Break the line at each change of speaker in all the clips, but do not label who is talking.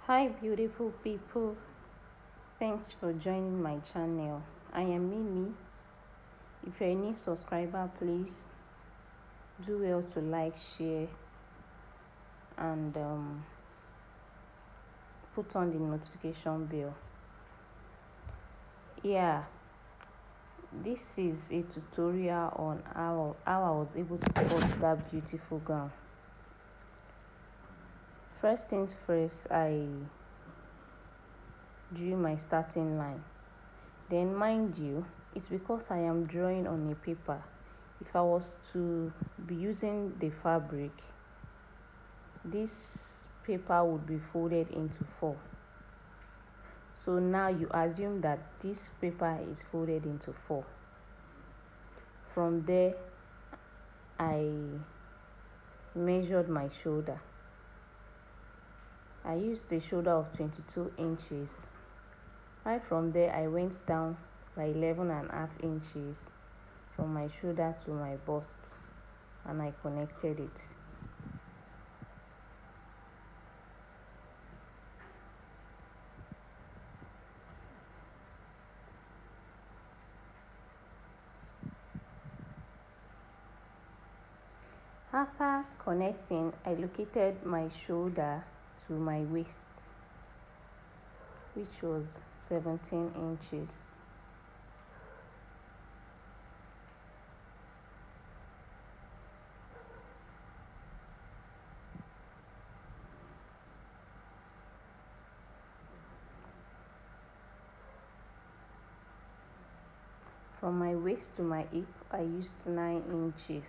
Hi beautiful people, thanks for joining my channel. I am Mimi. If you're a new subscriber, please do well to like, share, and put on the notification bell. Yeah, this is a tutorial on how I was able to cut that beautiful gown. First things first, I drew my starting line. Then mind you, it's because I am drawing on a paper. If I was to be using the fabric, this paper would be folded into four. So now you assume that this paper is folded into four. From there, I measured my shoulder. I used a shoulder of 22 inches. Right from there, I went down by 11.5 inches from my shoulder to my bust, and I connected it. After connecting, I located my shoulder to my waist, which was 17 inches. From my waist to my hip, I used 9 inches.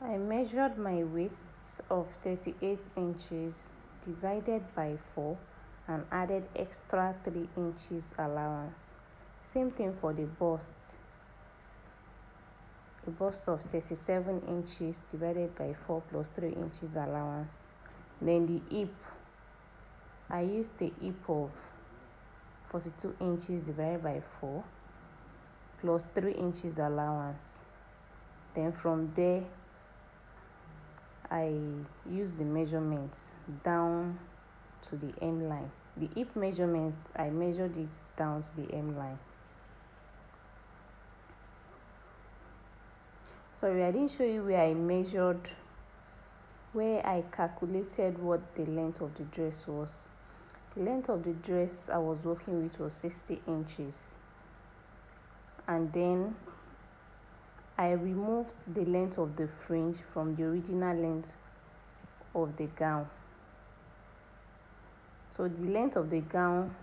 I measured my waist of 38 inches divided by 4 and added extra 3 inches allowance. Same thing for the bust. A bust of 37 inches divided by 4 plus 3 inches allowance. Then the hip, I used the hip of 42 inches divided by 4 plus 3 inches allowance. Then from there, I use the measurements down to the M line. The hip measurement, I measured it down to the M line. Sorry, I didn't show you where I measured, where I calculated what the length of the dress was. The length of the dress I was working with was 60 inches. And then I removed the length of the fringe from the original length of the gown. So the length of the gown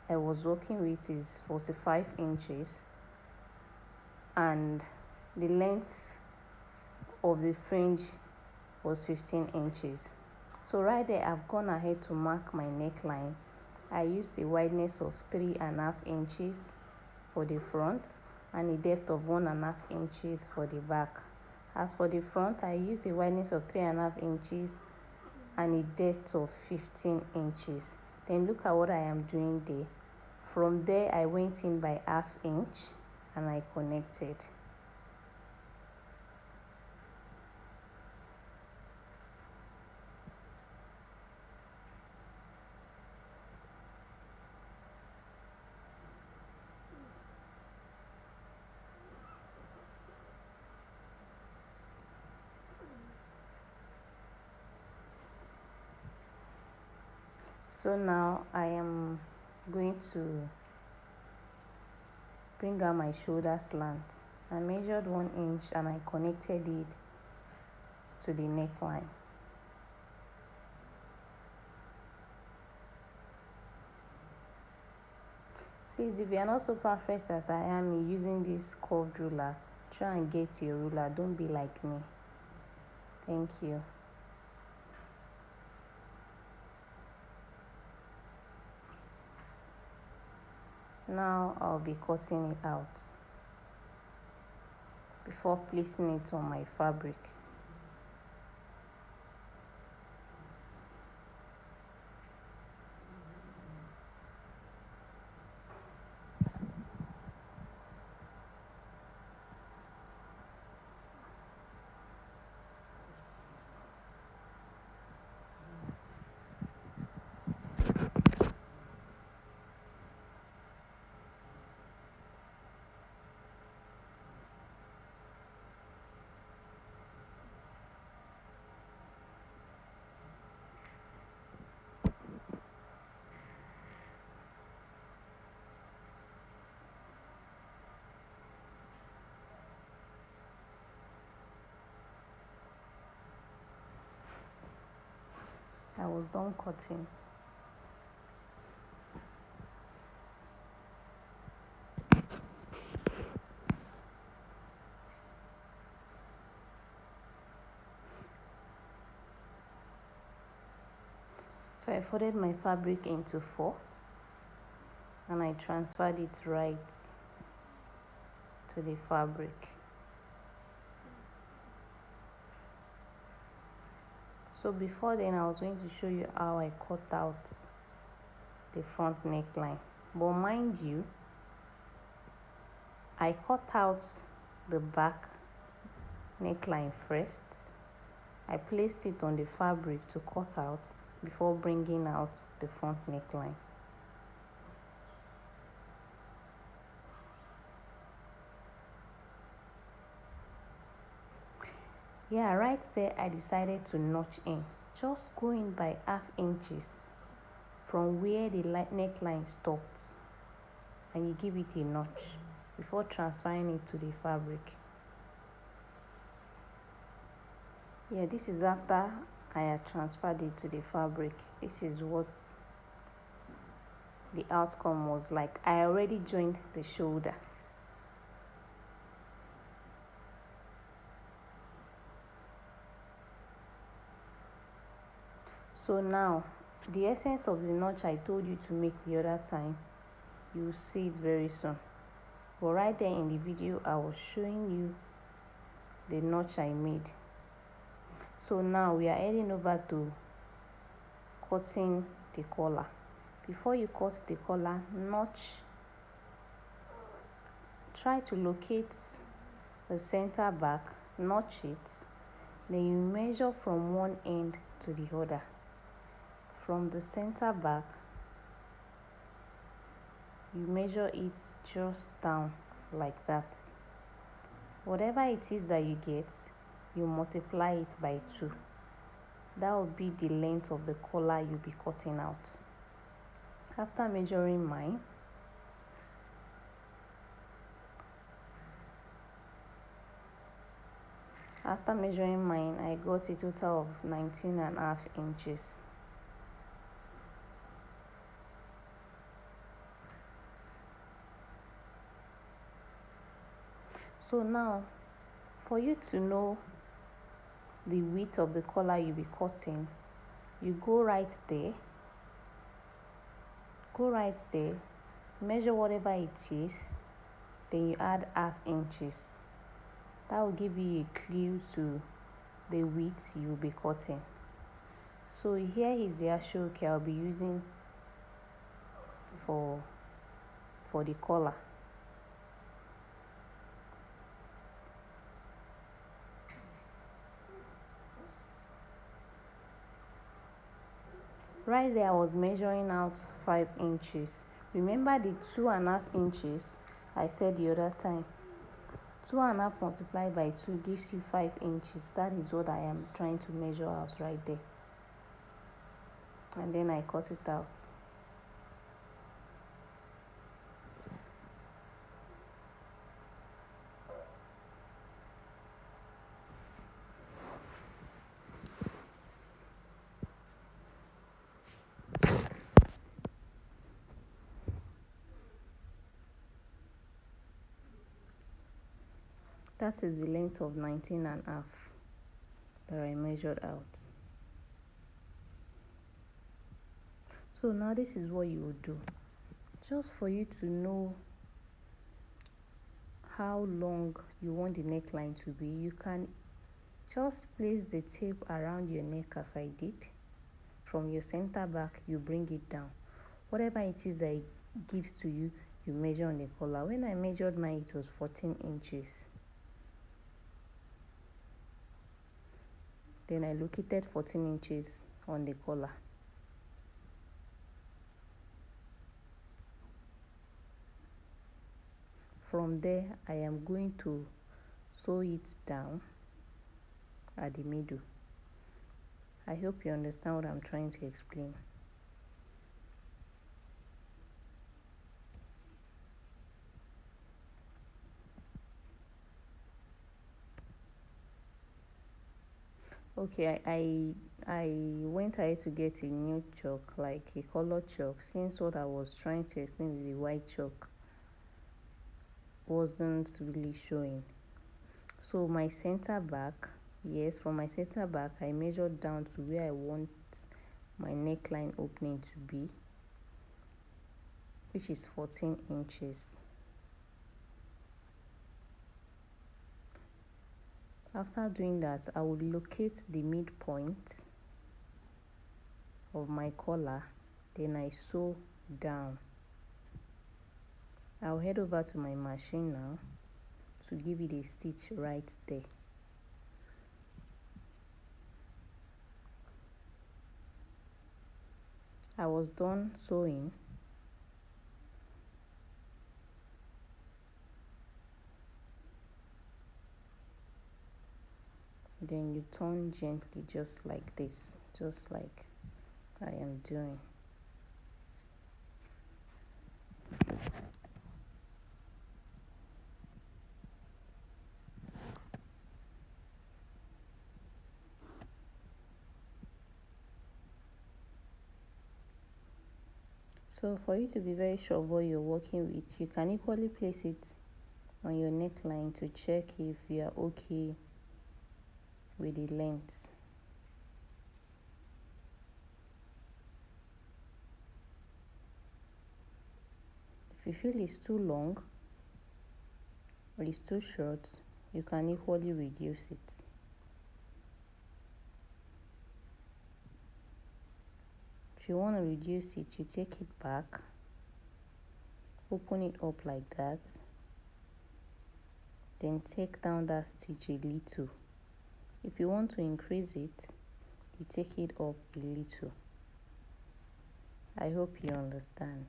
I was working with is 45 inches, and the length of the fringe was 15 inches. So right there, I've gone ahead to mark my neckline. I used a wideness of 3.5 inches for the front and a depth of 1.5 inches for the back. As for the front, I used a wideness of 3.5 inches and a depth of 15 inches. Then look at what I am doing there. From there, I went in by 1/2 inch and I connected. So now I am going to bring out my shoulder slant. I measured 1 inch and I connected it to the neckline. Please, if you are not so perfect as I am in using this curved ruler, try and get your ruler. Don't be like me. Thank you. Now I'll be cutting it out before placing it on my fabric. I was done cutting. So I folded my fabric into 4 and I transferred it right to the fabric. So before then, I was going to show you how I cut out the front neckline. But mind you, I cut out the back neckline first. I placed it on the fabric to cut out before bringing out the front neckline. Yeah, right there I decided to notch in. Just go in by 1/2 inches from where the neckline stopped, and you give it a notch before transferring it to the fabric. Yeah, this is after I had transferred it to the fabric. This is what the outcome was like. I already joined the shoulder. So now, the essence of the notch I told you to make the other time, you'll see it very soon. But right there in the video, I was showing you the notch I made. So now we are heading over to cutting the collar. Before you cut the collar, try to locate the center back, notch it, then you measure from one end to the other. From the center back, you measure it just down like that. Whatever it is that you get, you multiply it by 2. That will be the length of the collar you'll be cutting out. After measuring mine, I got a total of 19.5 inches. So now, for you to know the width of the collar you'll be cutting, you go right there, measure whatever it is, then you add 1/2 inches. That will give you a clue to the width you'll be cutting. So here is the actual care I'll be using for the collar. Right there I was measuring out 5 inches. Remember the 2.5 inches I said the other time. 2.5 multiplied by 2 gives you 5 inches. That is what I am trying to measure out right there. And then I cut it out. That is the length of 19.5 that I measured out. So now this is what you will do. Just for you to know how long you want the neckline to be, you can just place the tape around your neck as I did. From your center back, you bring it down. Whatever it is that it gives to you, you measure on the collar. When I measured mine, it was 14 inches. Then I located 14 inches on the collar. From there, I am going to sew it down at the middle. I hope you understand what I'm trying to explain. Okay, I went ahead to get a new chalk, like a color chalk, since what I was trying to explain with the white chalk wasn't really showing. So my center back, yes, for my center back I measured down to where I want my neckline opening to be, which is 14 inches. After doing that, I would locate the midpoint of my collar, then I sew down. I'll head over to my machine now to give it a stitch right there. I was done sewing. Then you turn gently, just like this, just like I am doing. So for you to be very sure of what you're working with, you can equally place it on your neckline to check if you are okay with the length. If you feel it's too long or it's too short, you can equally reduce it. If you want to reduce it, you take it back, open it up like that, then take down that stitch a little. If you want to increase it, you take it up a little. I hope you understand.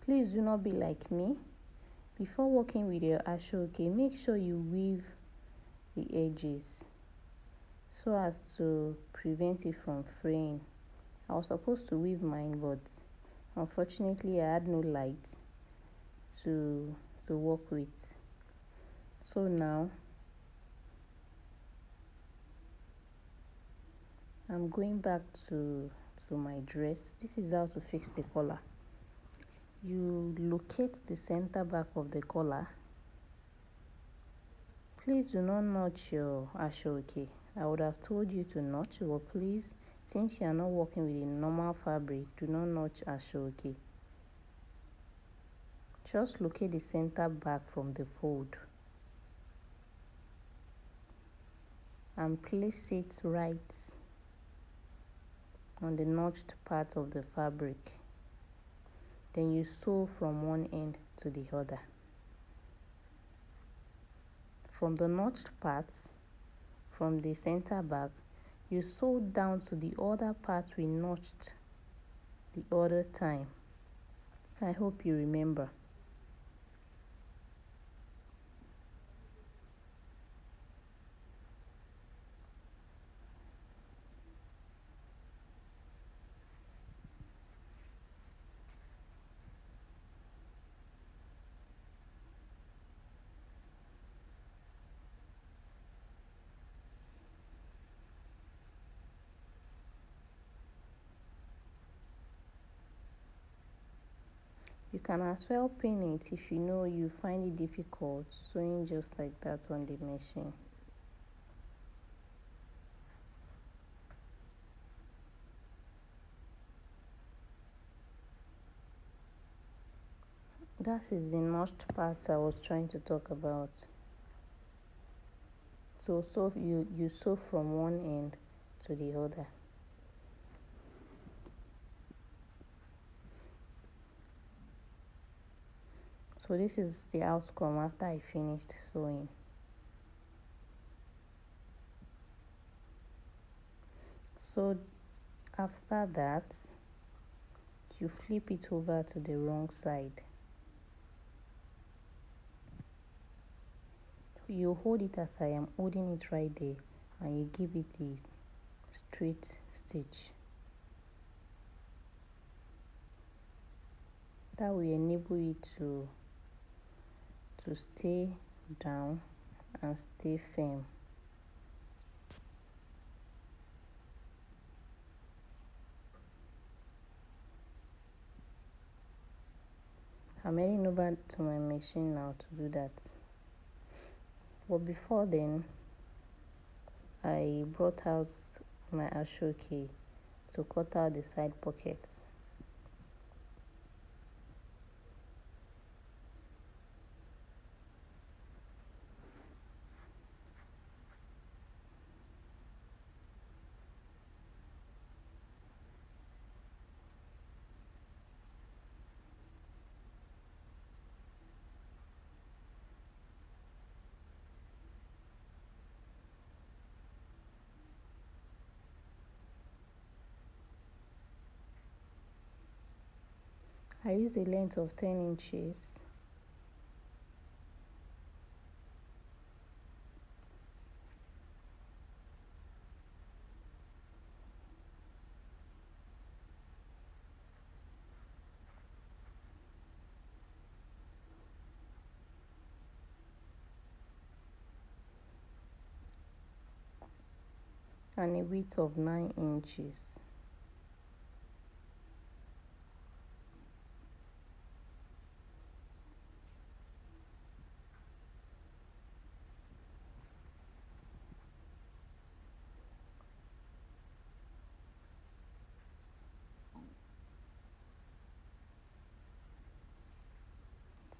Please do not be like me. Before working with your ashoke, make sure you weave the edges so as to prevent it from fraying. I was supposed to weave mine, but unfortunately I had no light to work with. So now I'm going back to my dress. This is how to fix the collar. You locate the center back of the collar. Please do not notch your ashoke. I would have told you to notch, but please, since you are not working with a normal fabric, do not notch ashoke. Just locate the center back from the fold and place it right on the notched part of the fabric. Then you sew from one end to the other. From the notched parts, from the center back, you sew down to the other part we notched the other time. I hope you remember. You can as well pin it if you know you find it difficult sewing just like that on the machine. That is the notched part I was trying to talk about. So you sew from one end to the other. So this is the outcome after I finished sewing. So after that, you flip it over to the wrong side. You hold it as I am holding it right there, and you give it a straight stitch. that will enable you to stay down and stay firm. I'm heading over to my machine now to do that. But before then, I brought out my ashoke to cut out the side pockets. I use a length of 10 inches. And a width of 9 inches.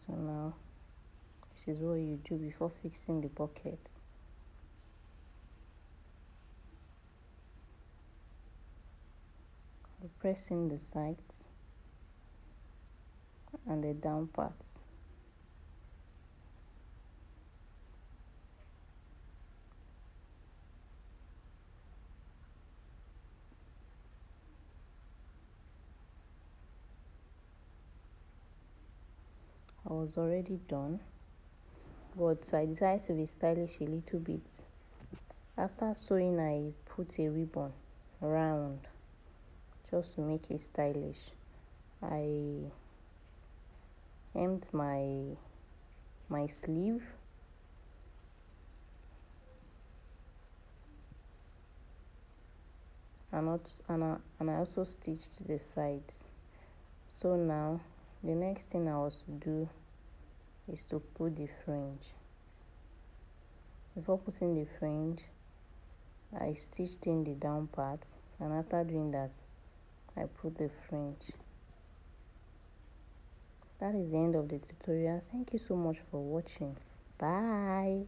So now, this is what you do before fixing the pocket. You press in the sides and the down parts. I was already done, but I decided to be stylish a little bit. After sewing, I put a ribbon around just to make it stylish. I hemmed my sleeve and I also stitched the sides. So now the next thing I was to do is to put the fringe. Before putting the fringe, I stitched in the down part, and after doing that, I put the fringe. That is the end of the tutorial. Thank you so much for watching. Bye.